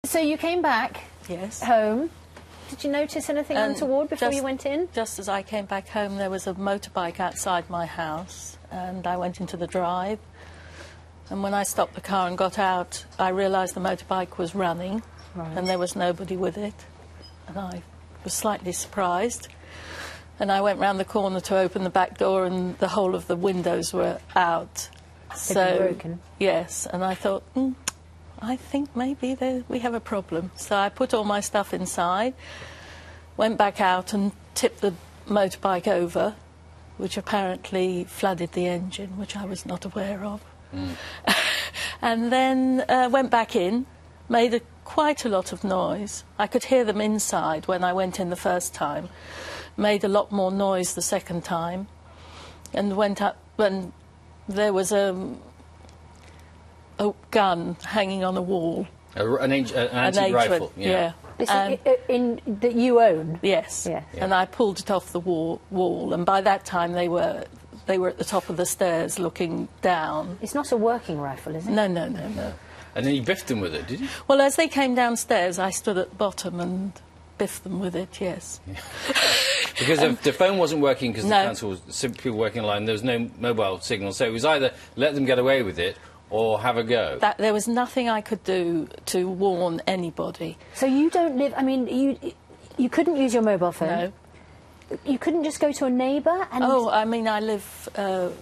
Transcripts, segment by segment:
So you came back Yes. home. Did you notice anything untoward before you went in? Just as I came back home, there was a motorbike outside my house, and I went into the drive. And when I stopped the car and got out, I realised the motorbike was running, and there was nobody with it. And I was slightly surprised. And I went round the corner to open the back door, and the whole of the windows were out. They'd been broken. Yes, and I thought, I think maybe we have a problem. So I put all my stuff inside, went back out and tipped the motorbike over, which apparently flooded the engine, which I was not aware of. And then went back in, made quite a lot of noise. I could hear them inside when I went in the first time. Made a lot more noise the second time, and went up when there was a gun hanging on a wall. An antique rifle? Yeah. That you own? Yes. Yeah. And I pulled it off the wall, and by that time they were at the top of the stairs looking down. It's not a working rifle, is it? No. And then you biffed them with it, did you? Well, as they came downstairs, I stood at the bottom and biffed them with it, yes. Yeah. Because the phone wasn't working because the council was simply working online, there was no mobile signal, so it was either let them get away with it or have a go. There was nothing I could do to warn anybody. So you don't live... I mean, you couldn't use your mobile phone? No. You couldn't just go to a neighbour and... Oh, I mean, I live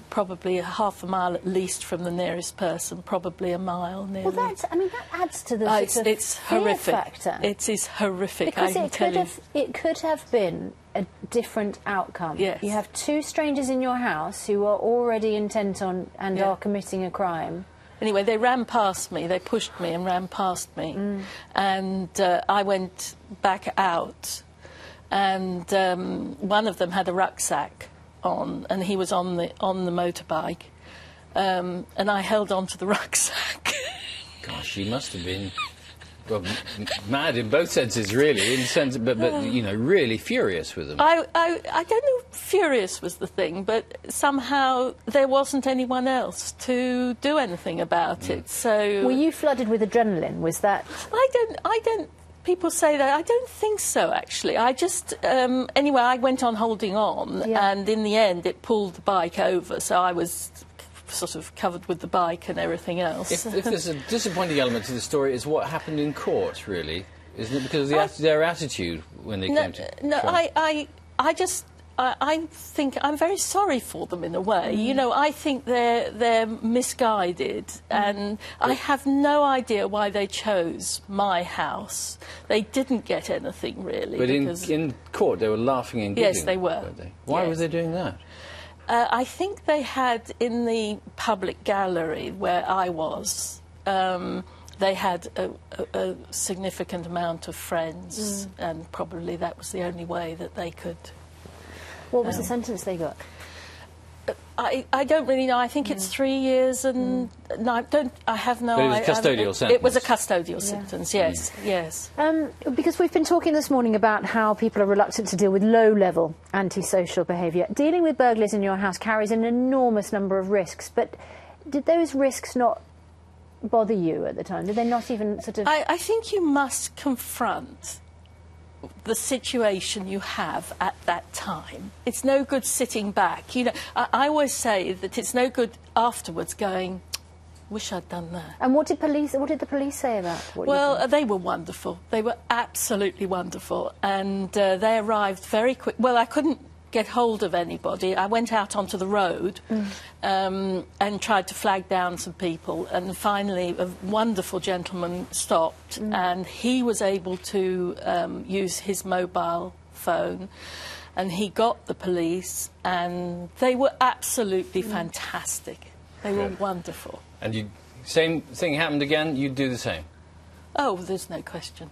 probably half a mile at least from the nearest person, probably a mile nearly. Well, that adds to the it's fear horrific. factor. It is horrific, because I can tell you. It could have been a different outcome. Yes. You have two strangers in your house who are already intent on and are committing a crime. Anyway, they ran past me, they pushed me and ran past me, and I went back out, and one of them had a rucksack on, and he was on the motorbike, and I held on to the rucksack. Gosh, you must have been mad in both senses, really, in the sense, but you know, really furious with them. I don't know if furious was the thing, but somehow there wasn't anyone else to do anything about it. So were you flooded with adrenaline? Was that? I don't. People say that. I don't think so, actually. I just anyway, I went on holding on, and in the end, it pulled the bike over. So I was sort of covered with the bike and everything else. If there's a disappointing element to the story, is what happened in court, really, isn't it? Because of their attitude when they came to trial. I think I'm very sorry for them in a way. You know, I think they're misguided, and I have no idea why they chose my house. They didn't get anything really. But in court, they were laughing and giggling. Yes, they were. Weren't they? Why were they doing that? I think they had in the public gallery where I was. They had a significant amount of friends, and probably that was the only way that they could. What was the sentence they got? I don't really know. I think it's 3 years, and I have no idea. But it was a custodial sentence. It was a custodial sentence. Yes, yes. Because we've been talking this morning about how people are reluctant to deal with low-level antisocial behaviour. Dealing with burglars in your house carries an enormous number of risks, but did those risks not bother you at the time? Did they not even sort of... I think you must confront the situation you have at that time. It's no good sitting back. You know, I always say that it's no good afterwards going, wish I'd done that. And what did the police say about what Well, they were wonderful. They were absolutely wonderful, and they arrived very quick. Well, I couldn't get hold of anybody. I went out onto the road and tried to flag down some people, and finally a wonderful gentleman stopped, and he was able to use his mobile phone, and he got the police, and they were absolutely fantastic. They were wonderful. And same thing happened again, you'd do the same? Oh, there's no question.